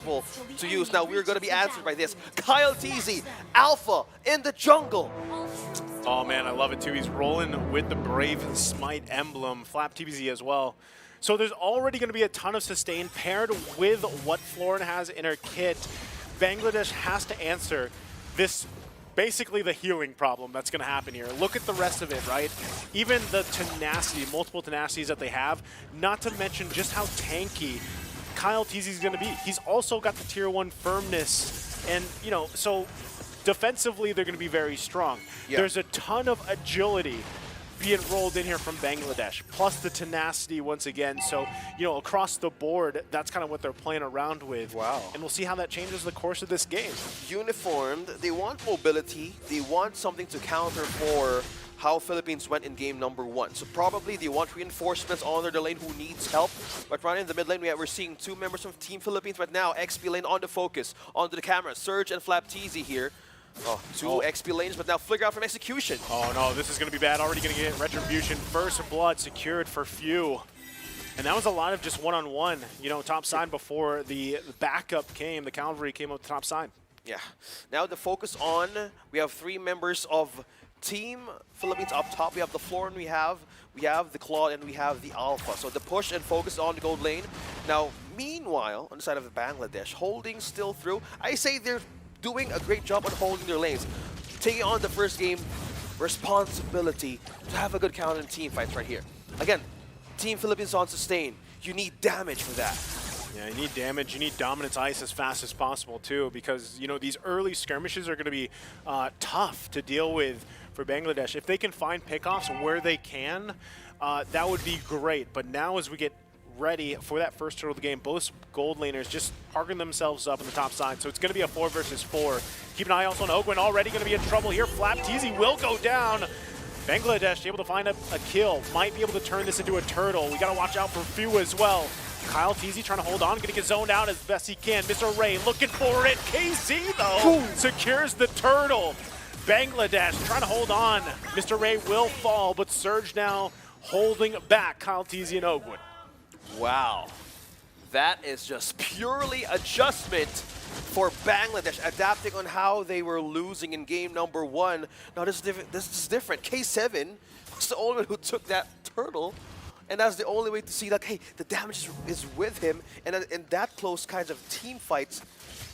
to use. Now we're going to be answered by this. Kyle TZ, Alpha in the jungle. Oh man, I love it too. He's rolling with the Brave Smite emblem, Flap TBZ as well. So there's already going to be a ton of sustain paired with what Florin has in her kit. Bangladesh has to answer this, basically the healing problem that's going to happen here. Look at the rest of it, right? Even the tenacity, multiple tenacities that they have, not to mention just how tanky Kyle TZ is going to be. He's also got the tier 1 firmness, and you know, so defensively they're going to be very strong. Yeah. There's a ton of agility being rolled in here from Bangladesh, plus the tenacity once again. So, you know, across the board, that's kind of what they're playing around with. Wow. And we'll see how that changes the course of this game. Uniformed, they want mobility, they want something to counter for how Philippines went in game number 1. So probably they want reinforcements on their lane who needs help. But right in the mid lane, we're seeing 2 members from Team Philippines right now. XP lane on the focus, onto the camera. Surge and Flap TZ here. Oh, 2 XP lanes, but now flicker out from execution. Oh no, this is going to be bad. Already going to get retribution. First blood secured for Few. And that was a lot of just one-on-one, you know, top side before the backup came. The cavalry came up the top side. Yeah. Now the focus on, we have 3 members of Team Philippines up top. We have the Florin, we have the Claude, and we have the Alpha. So the push and focus on the gold lane. Now, meanwhile, on the side of Bangladesh, holding still through. I say they're doing a great job on holding their lanes. Taking on the first game, responsibility to have a good counter in team fights right here. Again, Team Philippines on sustain. You need damage for that. Yeah, you need damage, you need dominance ice as fast as possible too, because you know these early skirmishes are going to be tough to deal with for Bangladesh. If they can find pickoffs where they can, that would be great. But now as we get ready for that first turtle of the game, both gold laners just parking themselves up on the top side. So it's going to be a 4 versus 4. Keep an eye also on Ogwin, already going to be in trouble here. Flap TZ will go down. Bangladesh able to find a kill. Might be able to turn this into a turtle. We got to watch out for Few as well. Kyle TZ trying to hold on, going to get zoned out as best he can. Mr. Ray looking for it. KZ though secures the turtle. Bangladesh trying to hold on. Mr. Ray will fall, but Surge now holding back Kyle TZ and Ogwin. Wow, that is just purely adjustment for Bangladesh, adapting on how they were losing in game number 1. Now this is different. K7 was the only one who took that turtle, and that's the only way to see like, hey, the damage is with him, and in that close kinds of team fights,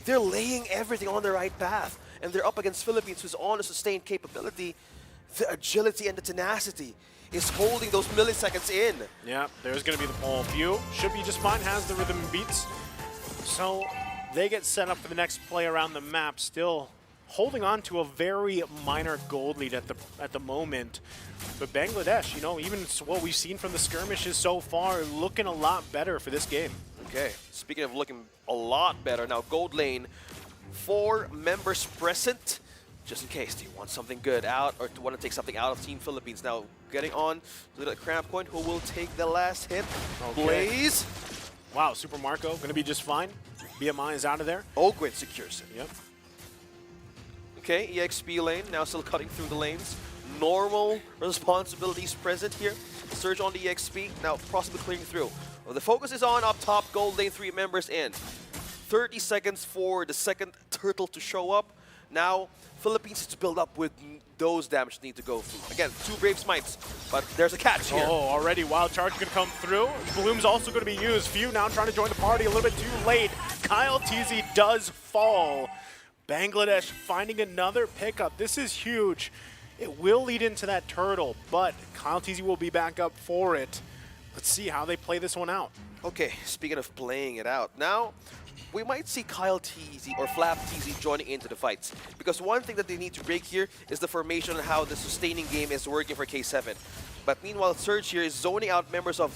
they're laying everything on the right path, and they're up against Philippines, who's on a sustained capability, the agility and the tenacity is holding those milliseconds in. Yeah, there's going to be the pull. Few should be just fine, has the rhythm and beats. So they get set up for the next play around the map, still holding on to a very minor gold lead at the moment. But Bangladesh, you know, even what we've seen from the skirmishes so far, looking a lot better for this game. Okay, speaking of looking a lot better, now gold lane, 4 members present. Just in case, do you want something good out or do you want to take something out of Team Philippines? Now, getting on to the cramp point, who will take the last hit? Okay. Blaze. Wow, Super Marco going to be just fine. BMI is out of there. Ogwin secures it. Yep. Okay, EXP lane, now still cutting through the lanes. Normal responsibilities present here. Surge on the EXP, now possibly clearing through. Well, the focus is on up top, gold lane, 3 members in. 30 seconds for the second turtle to show up. Now, Philippines needs to build up with those damage need to go through. Again, 2 Brave Smites, but there's a catch here. Oh, already Wild Charge going to come through. Bloom's also going to be used. Few now trying to join the party a little bit too late. Kyle TZ does fall. Bangladesh finding another pickup. This is huge. It will lead into that turtle, but Kyle TZ will be back up for it. Let's see how they play this one out. Okay, speaking of playing it out, now we might see Kyle TZ or Flap TZ joining into the fights. Because one thing that they need to break here is the formation and how the sustaining game is working for K7. But meanwhile, Surge here is zoning out members of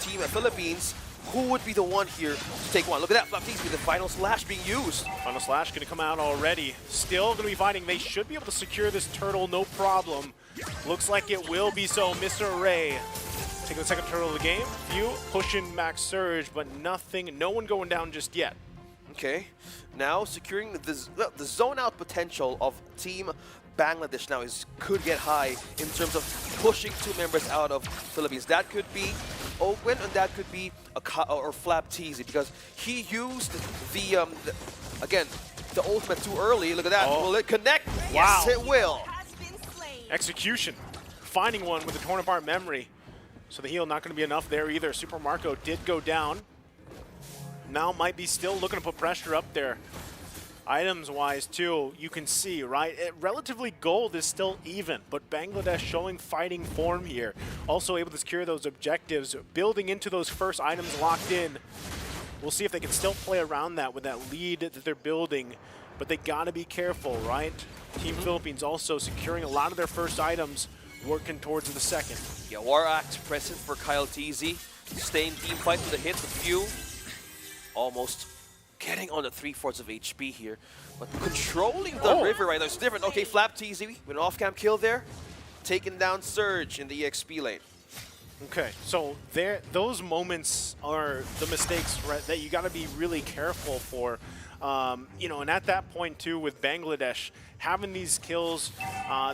Team Philippines. Who would be the one here to take one? Look at that, Flap TZ, the Final Slash being used. Final Slash going to come out already. Still going to be fighting. They should be able to secure this turtle, no problem. Looks like it will be so. Mr. Ray taking the second turtle of the game. Few pushing back Surge, but nothing, no one going down just yet. Okay, now securing the zone out potential of Team Bangladesh now could get high in terms of pushing 2 members out of Philippines. That could be Oakland, and that could be or Flap Teasy, because he used the again, the ultimate too early. Look at that. Oh. Will it connect? Wow. Yes, it will. Execution. Finding one with a torn apart memory. So the heal not going to be enough there either. Super Marco did go down. Now might be still looking to put pressure up there. Items-wise, too, you can see, right? Relatively gold is still even, but Bangladesh showing fighting form here. Also able to secure those objectives, building into those first items locked in. We'll see if they can still play around that with that lead that they're building, but they gotta be careful, right? Team Philippines also securing a lot of their first items, working towards the second. Yeah, War Act present for Kyle TZ. Staying team fight with the hits, a few. Almost getting on the 3/4 of HP here, but controlling the river right now is different. Okay, Flap TZ with an off-cam kill there, taking down Surge in the EXP lane. Okay, so those moments are the mistakes, right, that you got to be really careful for. You know, and at that point too, with Bangladesh having these kills,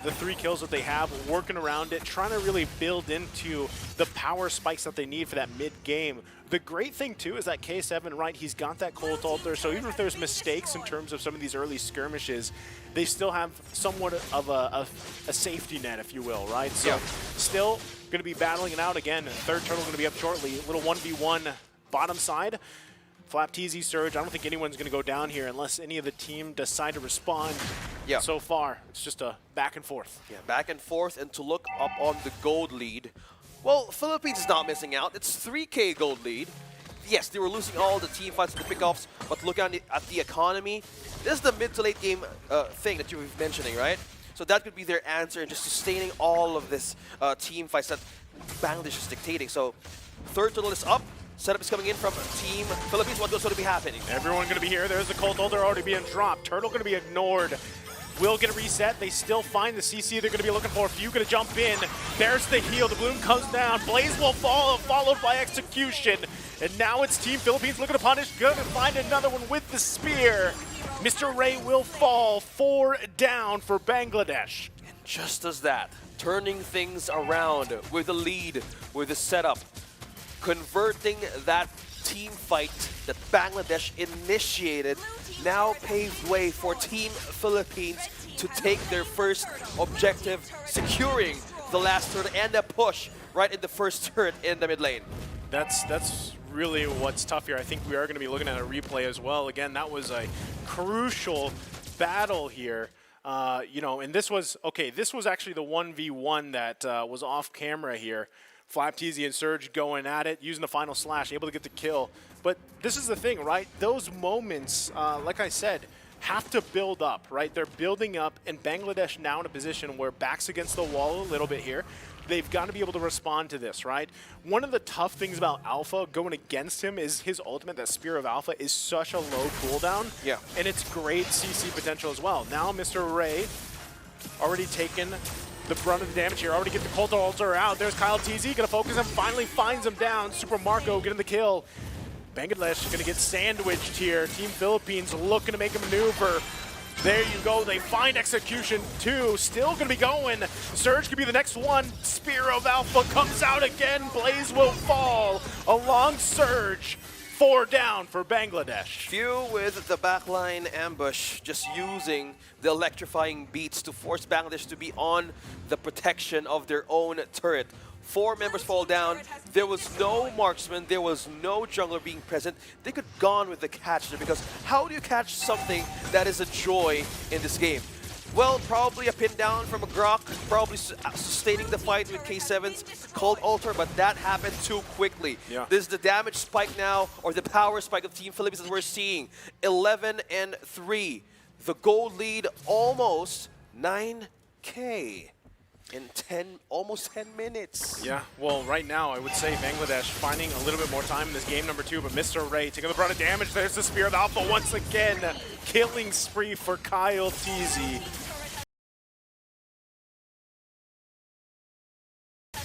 the 3 kills that they have, working around it, trying to really build into the power spikes that they need for that mid-game. The great thing too is that K7, right, he's got that cold altar, so even if there's mistakes in terms of some of these early skirmishes, they still have somewhat of a safety net, if you will, right? So still going to be battling it out again. Third turtle going to be up shortly. A little 1v1 bottom side. Flap TZ Surge, I don't think anyone's going to go down here unless any of the team decide to respond. Yeah. So far, it's just a back and forth. Yeah, back and forth, and to look up on the gold lead. Well, Philippines is not missing out. It's 3K gold lead. Yes, they were losing all the team fights and the pickoffs, but look at the economy. This is the mid to late game thing that you were mentioning, right? So that could be their answer in just sustaining all of this team fights that Bangladesh is dictating. So third turtle is up. Setup is coming in from Team Philippines. What goes to be happening? Everyone going to be here. There's the Cold Altar already being dropped. Turtle going to be ignored. Will get a reset. They still find the CC they're going to be looking for. Few going to jump in. There's the heal. The bloom comes down. Blaze will fall, followed by Execution. And now it's Team Philippines looking to punish. Going to find another one with the spear. Mr. Ray will fall. 4 down for Bangladesh. And just as that, turning things around with a lead, with a setup, converting that team fight that Bangladesh initiated now paved way for Team Philippines to take their first objective, securing the last turret and a push right in the first turret in the mid lane. That's really what's tough here. I think we are going to be looking at a replay as well. Again, that was a crucial battle here. You know, and this was actually the 1v1 that was off camera here. Flap TZ and Surge going at it, using the final slash, able to get the kill. But this is the thing, right? Those moments, like I said, have to build up, right? They're building up, and Bangladesh now in a position where back's against the wall a little bit here. They've got to be able to respond to this, right? One of the tough things about Alpha going against him is his ultimate, that Spear of Alpha, is such a low cooldown. Yeah. And it's great CC potential as well. Now Mr. Ray already taken the brunt of the damage here. Already get the Cold Altar out. There's Kyle TZ, gonna focus him, finally finds him down. Super Marco getting the kill. Bangladesh gonna get sandwiched here. Team Philippines looking to make a maneuver. There you go, they find Execution too. Still gonna be going. Surge could be the next one. Spear of Alpha comes out again. Blaze will fall along Surge. 4 down for Bangladesh. Few with the backline ambush, just using the electrifying beats to force Bangladesh to be on the protection of their own turret. 4 members fall down. There was no marksman. There was no jungler being present. They could have gone with the catch there, because how do you catch something that is a joy in this game? Well, probably a pin down from a Grok, probably sustaining the fight with K7's Cold Altar, but that happened too quickly. Yeah. This is the damage spike now, or the power spike of Team Philippines that we're seeing. 11-3. The gold lead almost 9K in almost 10 minutes. Yeah, well, right now I would say Bangladesh finding a little bit more time in this game number 2, but Mr. Ray taking the brunt of damage. There's the Spear of Alpha once again. Killing spree for Kyle TZ.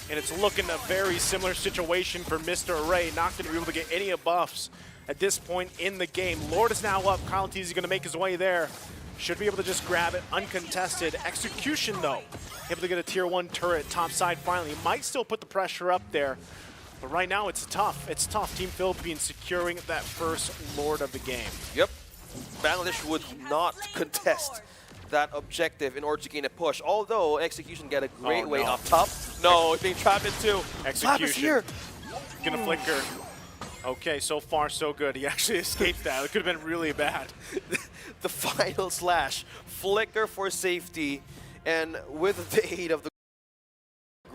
And it's looking a very similar situation for Mr. Ray. Not going to be able to get any buffs at this point in the game. Lord is now up. Kyle TZ is going to make his way there. Should be able to just grab it uncontested. Execution, though, able to get a tier 1 turret topside finally. Might still put the pressure up there. But right now, it's tough. It's tough. Team Philippines securing that first Lord of the game. Yep. Bangladesh would not contest that objective in order to gain a push. Although Execution get a great way up top. No, it's being trapped into. Flap is here. Gonna flicker. Okay, so far so good. He actually escaped that. It could have been really bad. The final slash. Flicker for safety. And with the aid of the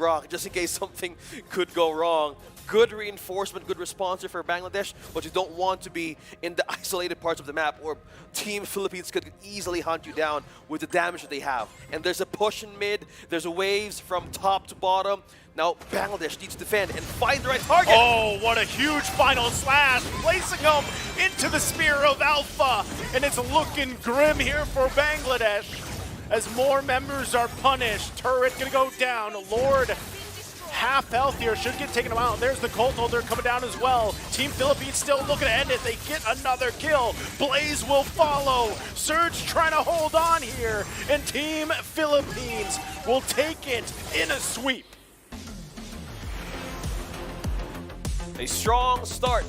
Grok, just in case something could go wrong. Good reinforcement, good response for Bangladesh, but you don't want to be in the isolated parts of the map or Team Philippines could easily hunt you down with the damage that they have. And there's a push in mid, there's waves from top to bottom. Now Bangladesh needs to defend and find the right target. Oh, what a huge final slash, placing him into the spear of Alpha. And it's looking grim here for Bangladesh as more members are punished. Turret gonna go down. Lord, half health here, should get taken out. There's the Colt Holder coming down as well. Team Philippines still looking to end it. They get another kill. Blaze will follow. Surge trying to hold on here. And Team Philippines will take it in a sweep. A strong start